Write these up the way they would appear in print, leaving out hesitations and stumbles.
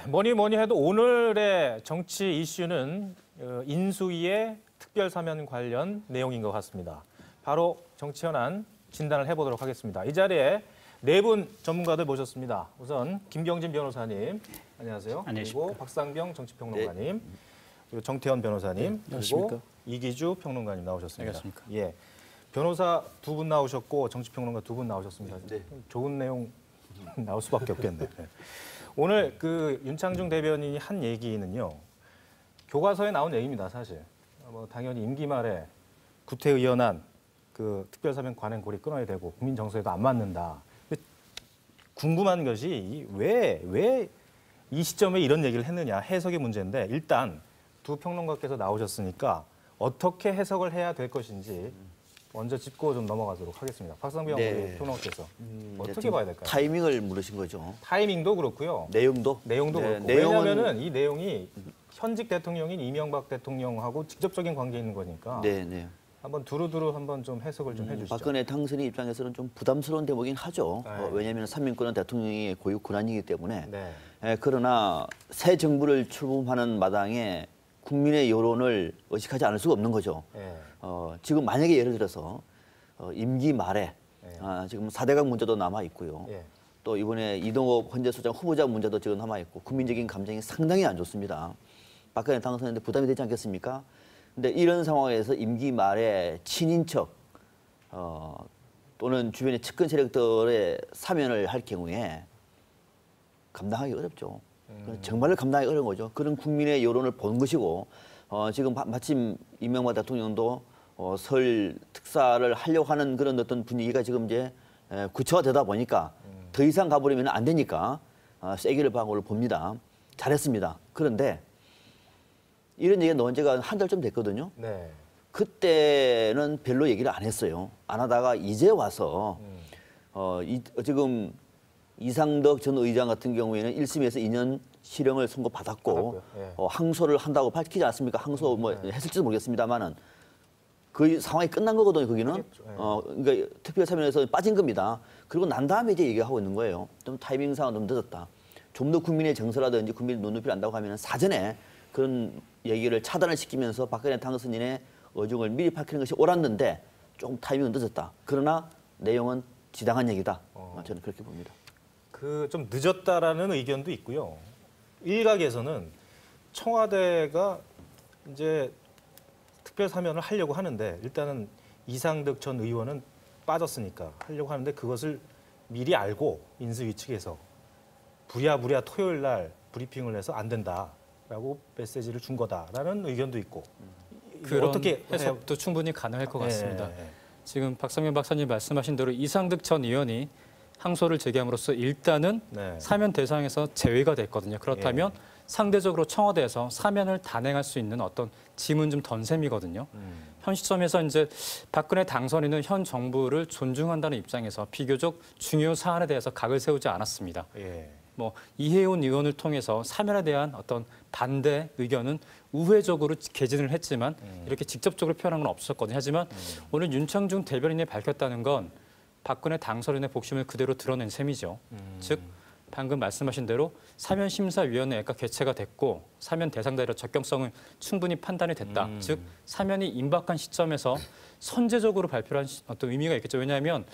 뭐니 뭐니 해도 오늘의 정치 이슈는 인수위의 특별사면 관련 내용인 것 같습니다. 바로 정치 현안 진단을 해보도록 하겠습니다. 이 자리에 네 분 전문가들 모셨습니다. 우선 김경진 변호사님, 안녕하세요. 안녕하십니까. 그리고 박상병 정치평론가님, 그리고 정태현 변호사님, 그리고 이기주 평론가님 나오셨습니다. 안녕하십니까. 예, 변호사 두 분 나오셨고 정치평론가 두 분 나오셨습니다. 좋은 내용 나올 수밖에 없겠네. 오늘 그 윤창중 대변인이 한 얘기는요, 교과서에 나온 얘기입니다, 사실. 뭐 당연히 임기 말에 구태의연한 그 특별사면 관행 고리 끊어야 되고 국민 정서에도 안 맞는다. 근데 궁금한 것이 왜 이 시점에 이런 얘기를 했느냐, 해석의 문제인데 일단 두 평론가께서 나오셨으니까 어떻게 해석을 해야 될 것인지 먼저 짚고 좀 넘어가도록 하겠습니다. 박상병 평론가께서 어떻게 봐야 될까요? 타이밍을 물으신 거죠. 타이밍도 그렇고요. 내용도 그렇고. 왜냐하면은 이 내용이 현직 대통령인 이명박 대통령하고 직접적인 관계 있는 거니까. 네. 한번 두루두루 한번 좀 해석을 좀 해주시죠. 박근혜 당선인 입장에서는 좀 부담스러운 대목이긴 하죠. 네. 왜냐하면 삼인권은 대통령의 고유 권한이기 때문에. 네. 그러나 새 정부를 출범하는 마당에 국민의 여론을 의식하지 않을 수가 없는 거죠. 네. 지금 만약에 예를 들어서 임기 말에 네. 지금 4대강 문제도 남아 있고요. 네. 또 이번에 이동욱 헌재 소장 후보자 문제도 지금 남아 있고 국민적인 감정이 상당히 안 좋습니다. 박근혜 당선인데 부담이 되지 않겠습니까? 근데 이런 상황에서 임기 말에 친인척 또는 주변의 측근 세력들의 사면을 할 경우에 감당하기 어렵죠. 정말로 감당하기 어려운 거죠. 그런 국민의 여론을 본 것이고 지금 마침 이명박 대통령도 설 특사를 하려고 하는 그런 어떤 분위기가 지금 이제 구체화되다 보니까 더 이상 가버리면 안 되니까 세기를 박은 걸로 봅니다. 잘했습니다. 그런데 이런 얘기가 나온 지가 한 달쯤 됐거든요. 네. 그때는 별로 얘기를 안 했어요. 안 하다가 이제 와서 지금 이상덕 전 의장 같은 경우에는 1심에서 2년 실형을 선고받았고 예. 항소를 한다고 밝히지 않습니까? 항소 뭐 했을지도 모르겠습니다만은 그 상황이 끝난 거거든요. 거기는 예. 그러니까 특별사면에서 빠진 겁니다. 그리고 난 다음에 이제 얘기하고 있는 거예요. 좀 타이밍상은 좀 늦었다. 좀 더 국민의 정서라든지 국민의 눈높이를 안다고 하면 사전에 그런 얘기를 차단을 시키면서 박근혜 당선인의 어중을 미리 밝히는 것이 옳았는데 조금 타이밍은 늦었다. 그러나 내용은 지당한 얘기다. 저는 그렇게 봅니다. 그 좀 늦었다라는 의견도 있고요. 일각에서는 청와대가 이제 특별 사면을 하려고 하는데 일단은 이상득 전 의원은 빠졌으니까 하려고 하는데 그것을 미리 알고 인수위 측에서 부랴부랴 토요일 날 브리핑을 해서 안 된다라고 메시지를 준 거다라는 의견도 있고. 그런 어떻게 해석도 충분히 가능할 것 같습니다. 네. 지금 박상면 박사님 말씀하신 대로 이상득 전 의원이 항소를 제기함으로써 일단은 네. 사면 대상에서 제외가 됐거든요. 그렇다면 상대적으로 청와대에서 사면을 단행할 수 있는 어떤 짐은 좀 던 셈이거든요. 현 시점에서 이제 박근혜 당선인은 현 정부를 존중한다는 입장에서 비교적 중요 사안에 대해서 각을 세우지 않았습니다. 예. 뭐 이혜훈 의원을 통해서 사면에 대한 어떤 반대 의견은 우회적으로 개진을 했지만 이렇게 직접적으로 표현한 건 없었거든요. 하지만 오늘 윤창중 대변인이 밝혔다는 건 박근혜 당선인의 복심을 그대로 드러낸 셈이죠. 즉 방금 말씀하신 대로 사면심사위원회가 개최가 됐고 사면 대상자의 적격성은 충분히 판단이 됐다. 즉 사면이 임박한 시점에서 선제적으로 발표한 어떤 의미가 있겠죠. 왜냐하면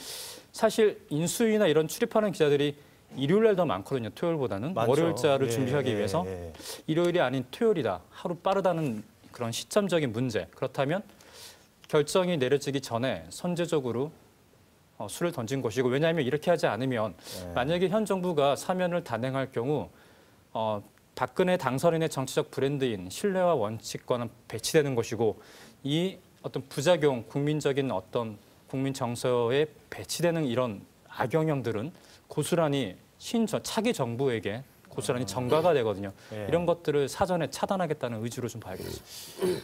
사실 인수위나 이런 출입하는 기자들이 일요일 날 더 많거든요. 토요일보다는. 많죠. 월요일자를 준비하기 위해서 예. 일요일이 아닌 토요일이다. 하루 빠르다는 그런 시점적인 문제. 그렇다면 결정이 내려지기 전에 선제적으로 수를 던진 것이고 왜냐하면 이렇게 하지 않으면 만약에 현 정부가 사면을 단행할 경우 박근혜 당선인의 정치적 브랜드인 신뢰와 원칙과는 배치되는 것이고 이 어떤 부작용, 국민적인 어떤 국민 정서에 배치되는 이런 악영향들은 고스란히 차기 정부에게 고스란히 전가가 되거든요. 이런 것들을 사전에 차단하겠다는 의지로 좀 봐야겠죠.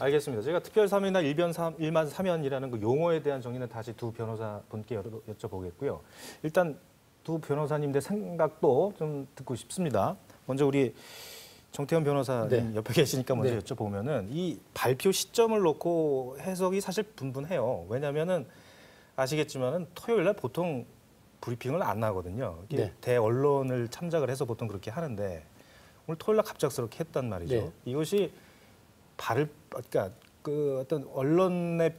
알겠습니다. 저희가 특별사면이나 일반 사면이라는 그 용어에 대한 정의는 다시 두 변호사분께 여쭤보겠고요. 일단 두 변호사님들 생각도 좀 듣고 싶습니다. 먼저 우리 정태현 변호사님 옆에 계시니까 먼저 여쭤보면은 이 발표 시점을 놓고 해석이 사실 분분해요. 왜냐하면은 아시겠지만은 토요일 날 보통 브리핑을 안 하거든요. 대언론을 참작을 해서 보통 그렇게 하는데 오늘 토요일 날 갑작스럽게 했단 말이죠. 네. 이것이 그러니까 그 어떤 언론의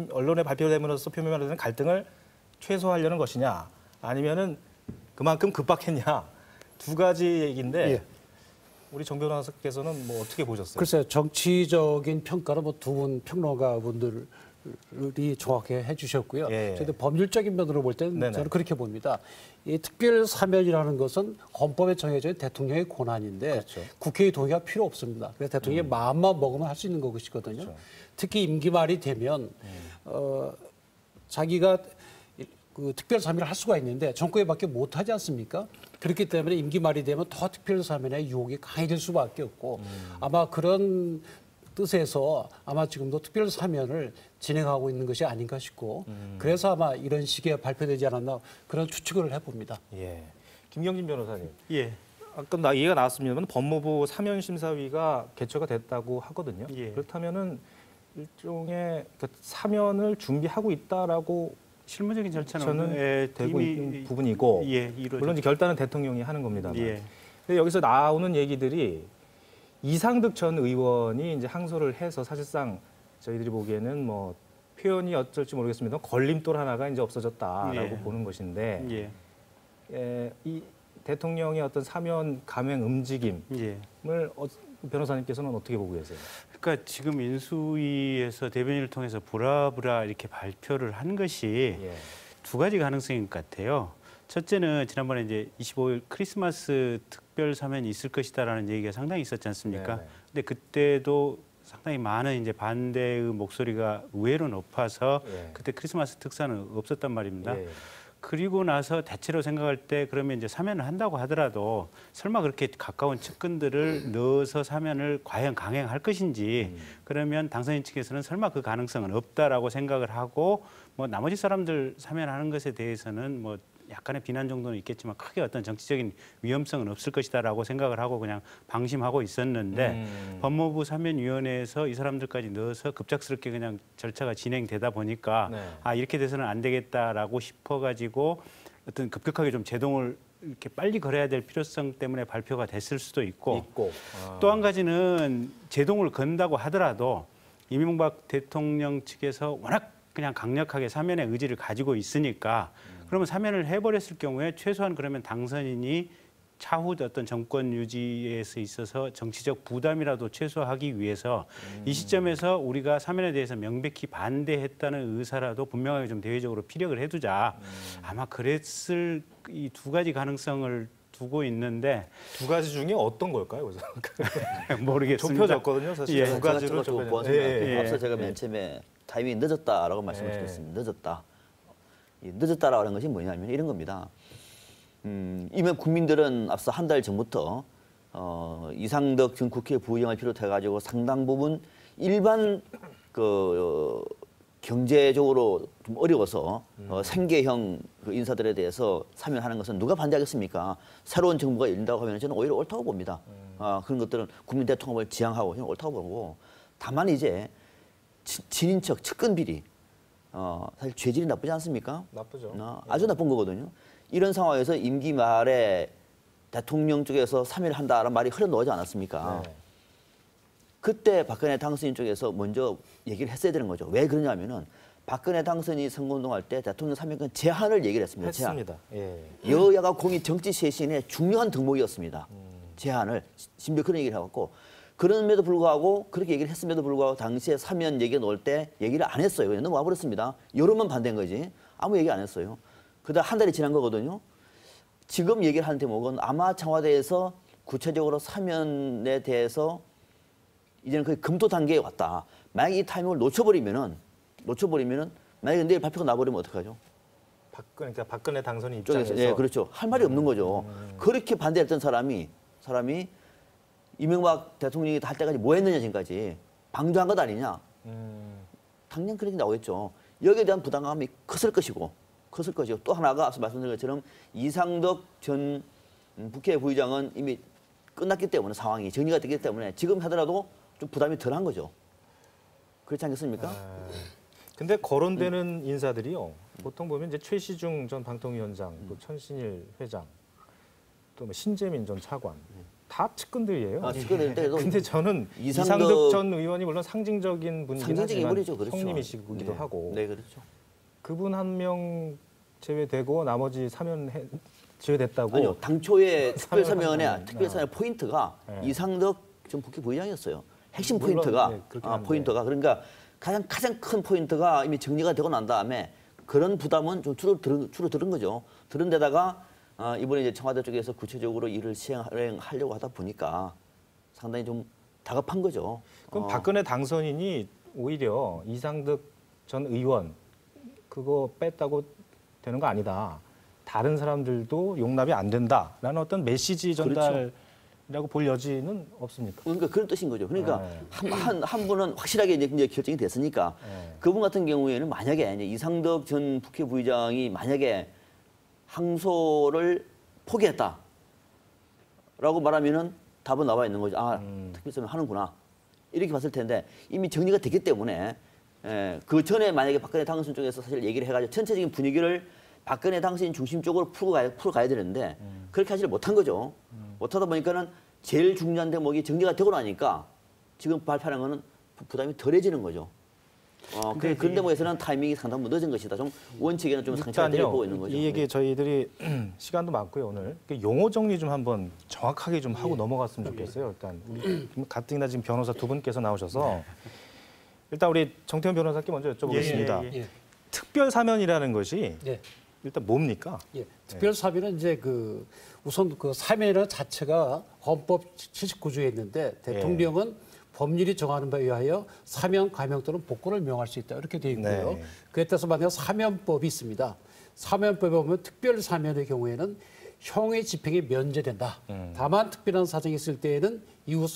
언론에 발표됨으로써 표명하는 갈등을 최소화하려는 것이냐, 아니면은 그만큼 급박했냐, 두 가지 얘기인데 예. 우리 정 변호사께서는 뭐 어떻게 보셨어요? 글쎄요, 정치적인 평가는 뭐 두 분 평론가 분들이 정확하게 해주셨고요. 예. 저희도 법률적인 면으로 볼 때는 네네. 저는 그렇게 봅니다. 이 특별 사면이라는 것은 헌법에 정해져 있는 대통령의 권한인데 그렇죠. 국회의 동의가 필요 없습니다. 그래서 대통령이 마음만 먹으면 할 수 있는 것이거든요. 그렇죠. 특히 임기 말이 되면 자기가 그 특별 사면을 할 수가 있는데 정권에밖에 못 하지 않습니까? 그렇기 때문에 임기 말이 되면 더 특별 사면의 유혹이 강해질 수밖에 없고 아마 그런 뜻에서 아마 지금도 특별 사면을 진행하고 있는 것이 아닌가 싶고 그래서 아마 이런 식의 발표되지 않았나 그런 추측을 해봅니다. 예. 김경진 변호사님. 예. 아까 얘기가 나왔습니다만 법무부 사면심사위가 개최가 됐다고 하거든요. 예. 그렇다면은 일종의 그 사면을 준비하고 있다라고 실무적인 절차는 저는 예, 되고 이미 있는 부분이고 예, 이루어져. 물론 이제 결단은 대통령이 하는 겁니다만. 예. 근데 여기서 나오는 얘기들이 이상득 전 의원이 이제 항소를 해서 사실상 저희들이 보기에는 뭐 표현이 어쩔지 모르겠습니다. 걸림돌 하나가 이제 없어졌다라고 예. 보는 것인데 예. 이 대통령의 어떤 사면 감행 움직임을 예. 변호사님께서는 어떻게 보고 계세요? 그러니까 지금 인수위에서 대변인을 통해서 브라브라 이렇게 발표를 한 것이 예. 두 가지 가능성인 것 같아요. 첫째는 지난번에 이제 25일 크리스마스 특별 사면이 있을 것이다라는 얘기가 상당히 있었지 않습니까? 네네. 근데 그때도 상당히 많은 이제 반대의 목소리가 의외로 높아서 예. 그때 크리스마스 특사는 없었단 말입니다. 예. 그리고 나서 대체로 생각할 때 그러면 이제 사면을 한다고 하더라도 설마 그렇게 가까운 측근들을 넣어서 사면을 과연 강행할 것인지 그러면 당선인 측에서는 설마 그 가능성은 없다라고 생각을 하고 뭐 나머지 사람들 사면하는 것에 대해서는 뭐 약간의 비난 정도는 있겠지만 크게 어떤 정치적인 위험성은 없을 것이다라고 생각을 하고 그냥 방심하고 있었는데 법무부 사면위원회에서 이 사람들까지 넣어서 급작스럽게 그냥 절차가 진행되다 보니까 네. 아 이렇게 돼서는 안 되겠다라고 싶어가지고 어떤 급격하게 좀 제동을 이렇게 빨리 걸어야 될 필요성 때문에 발표가 됐을 수도 있고 또 한 가지는 제동을 건다고 하더라도 이명박 대통령 측에서 워낙 그냥 강력하게 사면의 의지를 가지고 있으니까 그러면 사면을 해버렸을 경우에 최소한 그러면 당선인이 차후 어떤 정권 유지에 있어서 정치적 부담이라도 최소화하기 위해서 이 시점에서 우리가 사면에 대해서 명백히 반대했다는 의사라도 분명하게 좀 대외적으로 피력을 해두자. 아마 그랬을 이 두 가지 가능성을 두고 있는데 두 가지 중에 어떤 걸까요? 모르겠습니다. 좁혀졌거든요, 사실. 예, 두 제가 가지로 좀 좁혀졌- 보았습니다. 예, 앞서 제가 맨 처음에 타이밍이 늦었다라고 말씀을 예. 드렸습니다. 늦었다. 이 늦었다라고 하는 것이 뭐냐면 이런 겁니다. 이미 국민들은 앞서 한 달 전부터 이상덕 전 국회 부의장을 비롯해가지고 상당 부분 일반 경제적으로 좀 어려워서 생계형 그 인사들에 대해서 사면하는 것은 누가 반대하겠습니까? 새로운 정부가 열린다고 하면 저는 오히려 옳다고 봅니다. 그런 것들은 국민 대통합을 지향하고 저는 옳다고 보고 다만 이제 친인척, 측근 비리 사실 죄질이 나쁘지 않습니까? 나쁘죠. 아주 나쁜 거거든요. 이런 상황에서 임기 말에 대통령 쪽에서 사면을 한다라는 말이 흘러나오지 않았습니까? 네. 그때 박근혜 당선인 쪽에서 먼저 얘기를 했어야 되는 거죠. 왜 그러냐면은 박근혜 당선인이 선거운동할 때 대통령 사면권 제한을 얘기를 했습니다. 했습니다. 예. 여야가 공이 정치 쇄신의 중요한 덕목이었습니다. 제한을 심지어 그런 얘기를 해갖고 그럼에도 불구하고 그렇게 얘기를 했음에도 불구하고 당시에 사면 얘기가 나올 때 얘기를 안 했어요. 그냥 넘어와버렸습니다. 여론만 반대한 거지 아무 얘기 안 했어요. 그러다 한 달이 지난 거거든요. 지금 얘기를 하는 대목은 아마 청와대에서 구체적으로 사면에 대해서 이제는 거의 검토 단계에 왔다. 만약에 이 타이밍을 놓쳐버리면은 만약에 내일 발표가 나버리면 어떡하죠? 그러니까 박근혜 당선인 쪽에서 입장에서 예, 그렇죠. 할 말이 없는 거죠. 그렇게 반대했던 사람이 이명박 대통령이 할 때까지 뭐 했느냐 지금까지 방조한 것 아니냐. 당연 그렇게 나오겠죠. 여기에 대한 부담감이 컸을 것이고 또 하나가 앞서 말씀드린 것처럼 이상덕 전 국회 부의장은 이미 끝났기 때문에 상황이 정리가 됐기 때문에 지금 하더라도 좀 부담이 덜한 거죠. 그렇지 않겠습니까? 근데 거론되는 인사들이요. 보통 보면 이제 최시중 전 방통위원장, 또 천신일 회장 또 뭐 신재민 전 차관 다 측근들이에요. 측근인데 근데 저는 이상득 전 의원이 물론 상징적인 분이긴 상징적인 하지만 인물이죠. 그렇죠. 형님이시기도 하고 네, 그렇죠. 그분 한 명 제외되고 나머지 사면 제외됐다고. 아니요, 당초에 특별사면의 사면 특별사면 포인트가 네. 이상득 전 국회부의장이었어요. 핵심 물론, 포인트가 네, 그렇긴 한데. 포인트가 그러니까 가장 큰 포인트가 이미 정리가 되고 난 다음에 그런 부담은 좀 줄어드는 거죠. 그런 데다가 이번에 이제 청와대 쪽에서 구체적으로 일을 시행하려고 하다 보니까 상당히 좀 다급한 거죠. 그럼 박근혜 당선인이 오히려 이상득 전 의원 그거 뺐다고 되는 거 아니다. 다른 사람들도 용납이 안 된다라는 어떤 메시지 전달이라고 볼 여지는 없습니까? 그러니까 그런 뜻인 거죠. 그러니까 네. 한 분은 확실하게 이제 결정이 됐으니까 네. 그분 같은 경우에는 만약에 이제 이상득 전 국회부의장이 만약에 항소를 포기했다라고 말하면은 답은 나와 있는 거죠. 특별사면 하는구나 이렇게 봤을 텐데 이미 정리가 됐기 때문에 그 전에 만약에 박근혜 당선 쪽에서 사실 얘기를 해가지고 전체적인 분위기를 박근혜 당선인 중심적으로 풀어 가야 되는데 그렇게 하지를 못한 거죠. 못하다 보니까는 제일 중요한 대목이 정리가 되고 나니까 지금 발표하는 거는 부담이 덜해지는 거죠. 그런 대목에서는 타이밍이 상당히 늦은 것이다. 좀 원칙에는 좀 상처가 되어 보고 있는 거죠. 이 얘기 저희들이 시간도 많고요 오늘 용어 정리 좀 한번 정확하게 좀 하고 넘어갔으면 좋겠어요. 일단 우리 가뜩이나 지금 변호사 두 분께서 나오셔서 일단 우리 정태현 변호사께 먼저 여쭤보겠습니다. 예. 특별 사면이라는 것이 예. 일단 뭡니까? 예. 특별 사면은 이제 우선 그 사면이라는 자체가 헌법 79조에 있는데 대통령은 법률이 정하는 바에 의하여 사면, 감형 또는 복권을 명할 수 있다 이렇게 되어 있고요. 네. 그에 따라서 만약 사면법이 있습니다. 사면법에 보면 특별 사면의 경우에는 형의 집행이 면제된다. 다만 특별한 사정이 있을 때에는 이후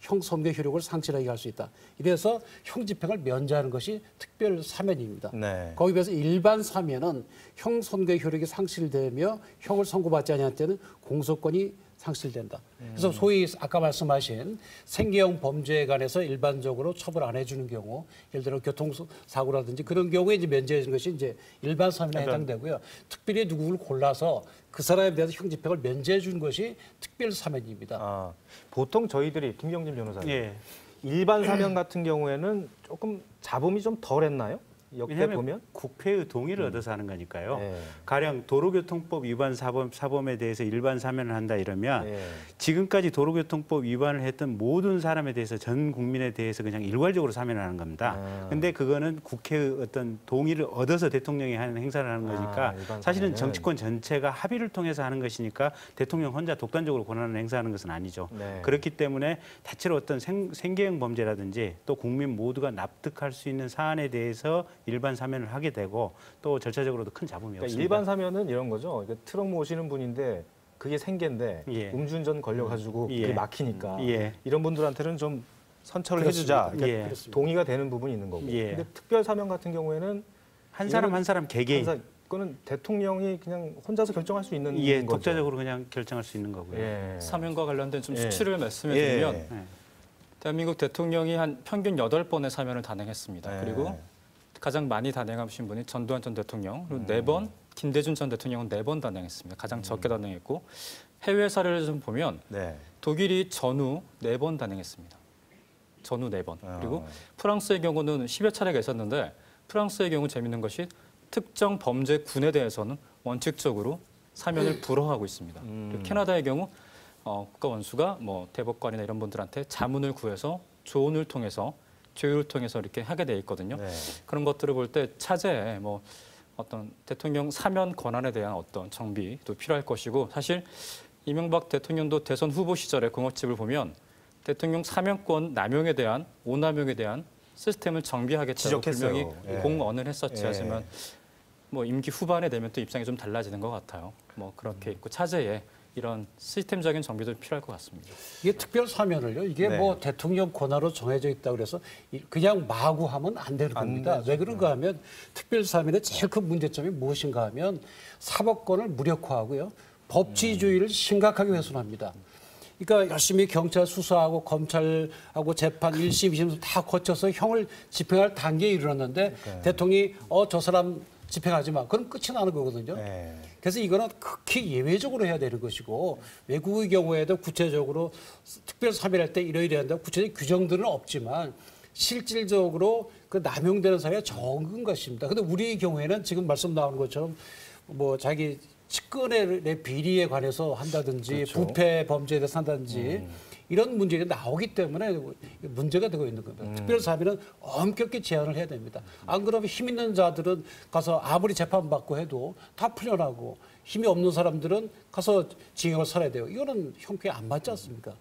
형 선고 효력을 상실하게 할 수 있다. 이래서 형 집행을 면제하는 것이 특별 사면입니다. 네. 거기에 비해서 일반 사면은 형 선고 효력이 상실되며 형을 선고받지 않을 때는 공소권이 상실된다. 그래서 소위 아까 말씀하신 생계형 범죄에 관해서 일반적으로 처벌 안 해주는 경우, 예를 들어 교통사고라든지 그런 경우에 이제 면제해 주는 것이 이제 일반 사면에 해당되고요. 특별히 누구를 골라서 그 사람에 대해서 형 집행을 면제해 주는 것이 특별 사면입니다. 보통 저희들이 김경진 변호사님 예. 일반 사면 같은 경우에는 조금 잡음이 좀 덜했나요? 역대 왜냐하면 보면 국회의 동의를 얻어서 하는 거니까요. 네. 가령 도로교통법 위반 사범에 대해서 일반 사면을 한다 이러면 네. 지금까지 도로교통법 위반을 했던 모든 사람에 대해서 전 국민에 대해서 그냥 일괄적으로 사면을 하는 겁니다. 근데 그거는 국회의 어떤 동의를 얻어서 대통령이 하는 행사를 하는 거니까 일반 사실은 사면은. 정치권 전체가 합의를 통해서 하는 것이니까 대통령 혼자 독단적으로 권한을 행사하는 것은 아니죠. 네. 그렇기 때문에 다채로 어떤 생계형 범죄라든지 또 국민 모두가 납득할 수 있는 사안에 대해서 일반 사면을 하게 되고 또 절차적으로도 큰 잡음이 그러니까 없습니다. 일반 사면은 이런 거죠. 그러니까 트럭 모시는 분인데 그게 생계인데 예. 음주운전 걸려가지고 예. 그게 막히니까 예. 이런 분들한테는 좀 선처를 해주자. 그러니까 예. 동의가 되는 부분이 있는 거고. 예. 근데 특별 사면 같은 경우에는 한 사람 한 사람 개개인 그거는 대통령이 그냥 혼자서 결정할 수 있는 예, 거죠. 독자적으로 그냥 결정할 수 있는 거고요. 예. 사면과 관련된 좀 예. 수치를 말씀해 드리면 예. 대한민국 대통령이 한 평균 8번의 사면을 단행했습니다. 예. 그리고 가장 많이 단행하신 분이 전두환 전 대통령, 그리고 4번, 김대중 전 대통령은 4번 단행했습니다. 가장 적게 단행했고 해외 사례를 좀 보면 네. 독일이 전후 4번 단행했습니다. 전후 4번. 그리고 프랑스의 경우는 10여 차례가 있었는데 프랑스의 경우 재밌는 것이 특정 범죄군에 대해서는 원칙적으로 사면을 불허하고 있습니다. 그리고 캐나다의 경우 국가원수가 뭐 대법관이나 이런 분들한테 자문을 구해서 조언을 통해서 조율을 통해서 이렇게 하게 돼 있거든요. 네. 그런 것들을 볼 때 차제에 뭐 어떤 대통령 사면 권한에 대한 어떤 정비도 필요할 것이고 사실 이명박 대통령도 대선 후보 시절에 공약집을 보면 대통령 사면권 남용에 대한 오남용에 대한 시스템을 정비하겠다고 지적했어요. 분명히 예. 공언을 했었지. 예. 하지만 뭐 임기 후반에 되면 또 입장이 좀 달라지는 것 같아요. 뭐 그렇게 있고 차제에 이런 시스템적인 정비도 필요할 것 같습니다. 이게 특별 사면을요. 이게 네. 뭐 대통령 권한으로 정해져 있다 그래서 그냥 마구 하면 안 되는 겁니다. 왜 그런가 하면 특별 사면의 제일 큰 문제점이 무엇인가 하면 사법권을 무력화하고요. 법치주의를 심각하게 훼손합니다. 그러니까 열심히 경찰 수사하고 검찰하고 재판 1심, 2심 다 거쳐서 형을 집행할 단계에 이르렀는데 대통령이 저 사람 집행하지 마. 그럼 끝이 나는 거거든요. 네. 그래서 이거는 극히 예외적으로 해야 되는 것이고 외국의 경우에도 구체적으로 특별 사면할 때 이러이러한다 구체적인 규정들은 없지만 실질적으로 그 남용되는 사례가 적은 것입니다. 근데 우리 경우에는 지금 말씀 나오는 것처럼 뭐 자기 측근의 비리에 관해서 한다든지 그렇죠. 부패 범죄에 대해서 한다든지 이런 문제가 나오기 때문에 문제가 되고 있는 겁니다. 특별사면은 엄격히 제한을 해야 됩니다. 안 그러면 힘 있는 자들은 가서 아무리 재판받고 해도 다 풀려나고 힘이 없는 사람들은 가서 징역을 살아야 돼요. 이거는 형평이 안 맞지 않습니까?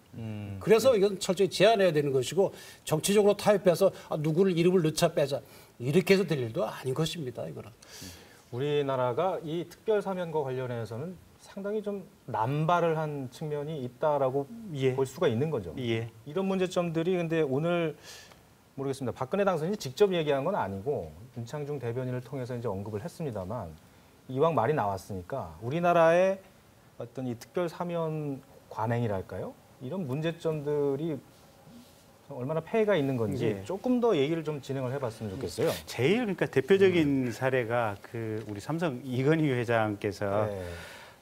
그래서 이건 철저히 제한해야 되는 것이고 정치적으로 타협해서 누구를 이름을 넣자 빼자 이렇게 해서 될 일도 아닌 것입니다. 이거는. 우리나라가 이 특별 사면과 관련해서는 상당히 좀 남발을 한 측면이 있다라고 예. 볼 수가 있는 거죠. 예. 이런 문제점들이 근데 오늘 모르겠습니다. 박근혜 당선인이 직접 얘기한 건 아니고 윤창중 대변인을 통해서 이제 언급을 했습니다만 이왕 말이 나왔으니까 우리나라의 어떤 이 특별 사면 관행이랄까요? 이런 문제점들이 얼마나 폐해가 있는 건지 예. 조금 더 얘기를 좀 진행을 해봤으면 좋겠어요. 제일 그러니까 대표적인 사례가 그 우리 삼성 이건희 회장께서 네.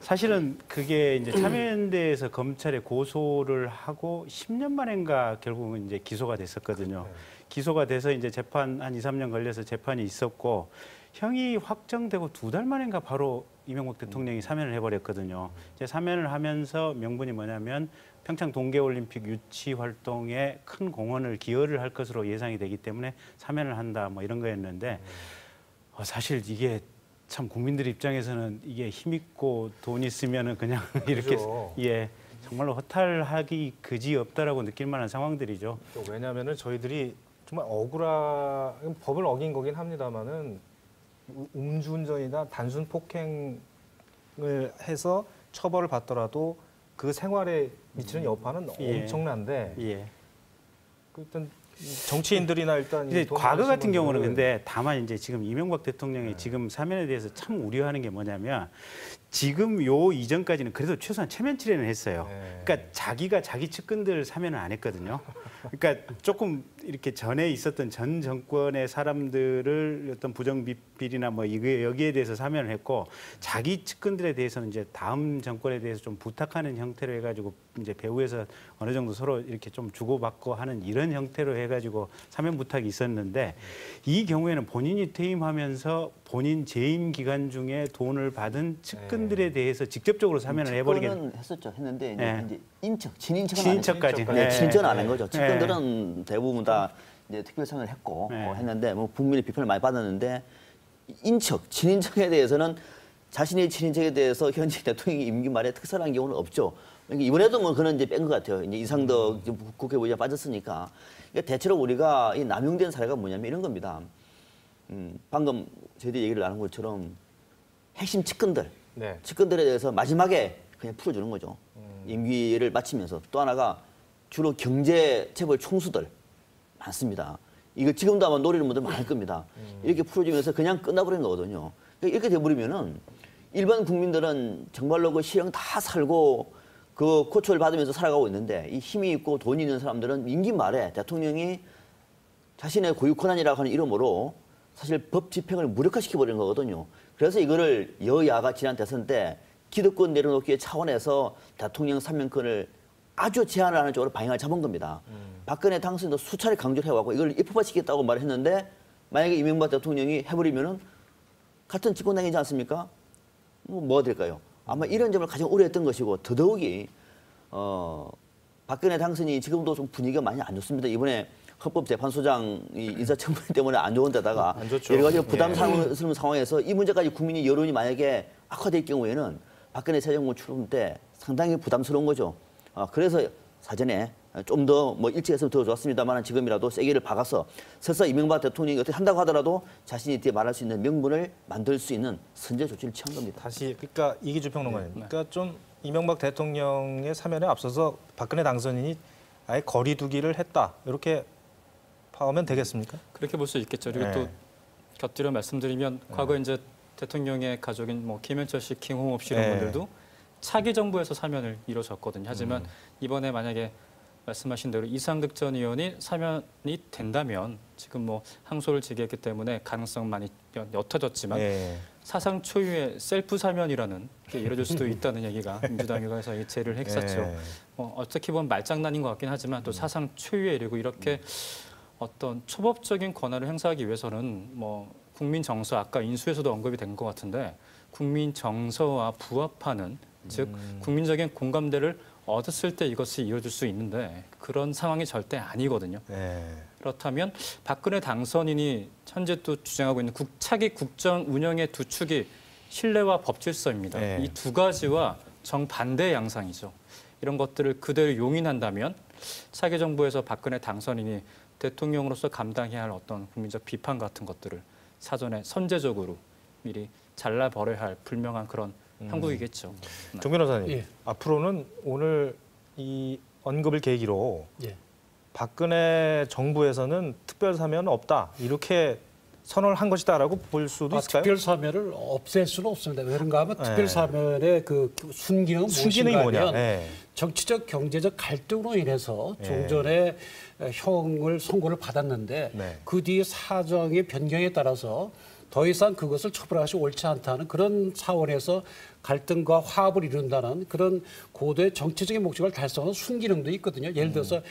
사실은 그게 이제 참여연대에서 검찰에 고소를 하고 10년 만인가 결국은 이제 기소가 됐었거든요. 네. 기소가 돼서 이제 재판 한 2, 3년 걸려서 재판이 있었고 형이 확정되고 2달 만인가 바로 이명박 대통령이 사면을 해버렸거든요. 이제 사면을 하면서 명분이 뭐냐면 평창 동계올림픽 유치 활동에 큰 공헌을 기여를 할 것으로 예상이 되기 때문에 사면을 한다 뭐 이런 거였는데 사실 이게 참 국민들 입장에서는 이게 힘 있고 돈 있으면은 그냥 이렇게 그렇죠. 예 정말로 허탈하기 그지 없다라고 느낄 만한 상황들이죠. 또 왜냐하면은 저희들이 정말 법을 어긴 거긴 합니다만은 음주운전이나 단순 폭행을 해서 처벌을 받더라도 그 생활에 미치는 여파는 예. 엄청난데 예. 그 일단 정치인들이나 일단 이제 이 돈 과거 많으신 같은 경우는 분들은- 근데 다만 이제 지금 이명박 대통령이 지금 사면에 대해서 참 우려하는 게 뭐냐면 지금 요 이전까지는 그래도 최소한 체면 치레는 했어요. 네. 그러니까 자기가 자기 측근들 사면을 안 했거든요. 그러니까 조금 이렇게 전에 있었던 전 정권의 사람들을 어떤 부정 비리나 뭐 이게 여기에 대해서 사면을 했고 자기 측근들에 대해서는 이제 다음 정권에 대해서 좀 부탁하는 형태로 해가지고 이제 배후에서 어느 정도 서로 이렇게 좀 주고받고 하는 이런 형태로 해가지고 사면 부탁이 있었는데 이 경우에는 본인이 퇴임하면서 본인 재임 기간 중에 돈을 받은 측근들에 대해서 직접적으로 사면을 해버리게. 측근은 했었죠. 했는데 네. 이제 인척, 친인척은 친인척까지. 안 했죠. 네, 친인척은 안 한 거죠. 네. 측근들은 대부분 다 이제 특별상을 했고 네. 했는데 뭐 국민의 비판을 많이 받았는데 인척, 친인척에 대해서는 자신의 친인척에 대해서 현직 대통령이 임기 말에 특사한 경우는 없죠. 그러니까 이번에도 뭐 그런 이제 뺀 것 같아요. 이제 이상덕 국회의장 빠졌으니까. 그러니까 대체로 우리가 이 남용된 사례가 뭐냐면 이런 겁니다. 방금 저희들이 얘기를 나눈 것처럼 핵심 측근들, 네. 측근들에 대해서 마지막에 그냥 풀어주는 거죠. 임기를 마치면서. 또 하나가 주로 경제 체벌 총수들 많습니다. 이거 지금도 아마 노리는 분들 많을 겁니다. 이렇게 풀어주면서 그냥 끝나버리는 거거든요. 그러니까 이렇게 돼버리면은 일반 국민들은 정말로 그 실형 다 살고 그 고초를 받으면서 살아가고 있는데 이 힘이 있고 돈이 있는 사람들은 임기 말에 대통령이 자신의 고유 권한이라고 하는 이름으로 사실 법 집행을 무력화시켜버리는 거거든요. 그래서 이거를 여야가 지난 대선 때 기득권 내려놓기 차원에서 대통령 사면권을 아주 제한을 하는 쪽으로 방향을 잡은 겁니다. 박근혜 당선인도 수차례 강조를 해왔고 이걸 입법화시키겠다고 말을 했는데 만약에 이명박 대통령이 해버리면은 같은 집권당이지 않습니까? 뭐가 될까요? 아마 이런 점을 가장 우려했던 것이고 더더욱이 박근혜 당선인이 지금도 좀 분위기가 많이 안 좋습니다. 이번에 헌법재판소장 인사청문 때문에 안 좋은 데다가 안 좋죠. 여러 가지 부담스러운 상황에서 이 문제까지 국민이 여론이 만약에 악화될 경우에는 박근혜 새 정부 출범 때 상당히 부담스러운 거죠. 그래서 사전에 좀 더 뭐 일찍 했으면 더 좋았습니다만 지금이라도 세게를 박아서 설사 이명박 대통령이 어떻게 한다고 하더라도 자신이 뒤에 말할 수 있는 명분을 만들 수 있는 선제 조치를 취한 겁니다. 다시 그러니까 이기주 평론가님, 그러니까 좀 이명박 대통령의 사면에 앞서서 박근혜 당선인이 아예 거리두기를 했다 이렇게 봐오면 되겠습니까? 그렇게 볼 수 있겠죠. 그리고 네. 또 곁들여 말씀드리면 과거 이제 대통령의 가족인 뭐 김현철 씨, 김홍업 씨 이런 네. 분들도 차기 정부에서 사면을 이뤄졌거든요. 하지만 이번에 만약에 말씀하신 대로 이상득 전 의원이 사면이 된다면 지금 뭐 항소를 제기했기 때문에 가능성 많이 옅어졌지만 예. 사상 초유의 셀프 사면이라는 게 이뤄질 수도 있다는 얘기가 민주당 일각에서 제를 했었죠. 예. 어떻게 보면 말장난인 것 같긴 하지만 또 사상 초유의 일이고 이렇게 어떤 초법적인 권한을 행사하기 위해서는 뭐 국민 정서 아까 인수에서도 언급이 된 것 같은데 국민 정서와 부합하는 즉 국민적인 공감대를 얻었을 때 이것이 이루어질 수 있는데 그런 상황이 절대 아니거든요. 예. 그렇다면 박근혜 당선인이 현재 또 주장하고 있는 차기 국정 운영의 두 축이 신뢰와 법질서입니다. 네. 이 두 가지와 정반대의 양상이죠. 이런 것들을 그대로 용인한다면 차기 정부에서 박근혜 당선인이 대통령으로서 감당해야 할 어떤 국민적 비판 같은 것들을 사전에 선제적으로 미리 잘라버려야 할 불명한 그런 형국이겠죠. 정 변호사님, 예. 앞으로는 오늘 이 언급을 계기로 예. 박근혜 정부에서는 특별 사면은 없다 이렇게 선언을 한 것이다라고 볼 수도 있을까요? 특별 사면을 없앨 수는 없습니다. 왜 그런가 하면 특별 사면의 그 순기능은 순기능이 무엇인가 뭐냐? 하면 예. 정치적 경제적 갈등으로 인해서 예. 종전에 형을 선고를 받았는데 네. 그 뒤에 사정의 변경에 따라서 더 이상 그것을 처벌할 것이 옳지 않다는 그런 차원에서 갈등과 화합을 이룬다는 그런 고도의 정치적인 목적을 달성하는 순기능도 있거든요. 예를 들어서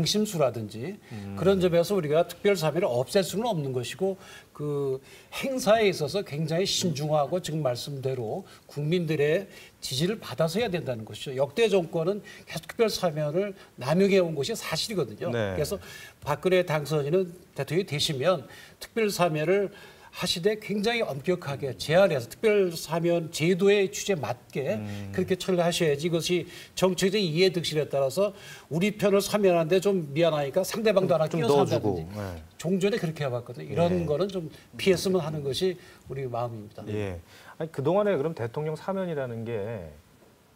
양심수라든지 그런 점에서 우리가 특별사면을 없앨 수는 없는 것이고 그 행사에 있어서 굉장히 신중하고 지금 말씀대로 국민들의 지지를 받아서 해야 된다는 것이죠. 역대 정권은 계속 특별사면을 남용해 온 것이 사실이거든요. 네. 그래서 박근혜 당선인은 대통령이 되시면 특별사면을 하시되 굉장히 엄격하게 제한해서 특별사면 제도의 취지에 맞게 그렇게 처리하셔야지 이것이 정치적 이해득실에 따라서 우리 편을 사면하는데 좀 미안하니까 상대방도 하나 좀 끼어산다든지 넣어주고. 예. 종전에 그렇게 해봤거든요. 이런 거는 좀 피했으면 하는 것이 우리 마음입니다. 예. 아니 그동안에 그럼 대통령 사면이라는 게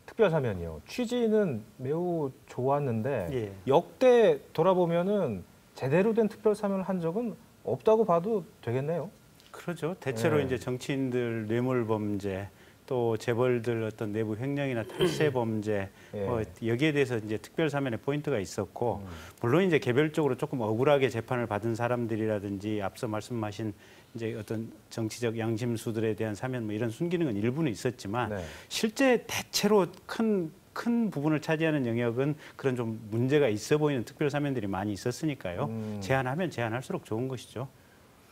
특별 사면이요. 취지는 매우 좋았는데 예. 역대 돌아보면은 제대로 된 특별 사면을 한 적은 없다고 봐도 되겠네요. 그렇죠. 대체로 네. 이제 정치인들 뇌물 범죄 또 재벌들 어떤 내부 횡령이나 탈세 범죄 예. 뭐 여기에 대해서 이제 특별 사면의 포인트가 있었고 물론 이제 개별적으로 조금 억울하게 재판을 받은 사람들이라든지 앞서 말씀하신 이제 어떤 정치적 양심수들에 대한 사면 뭐 이런 순기능은 일부는 있었지만 네. 실제 대체로 큰 부분을 차지하는 영역은 그런 좀 문제가 있어 보이는 특별 사면들이 많이 있었으니까요. 제한하면 제한할수록 좋은 것이죠.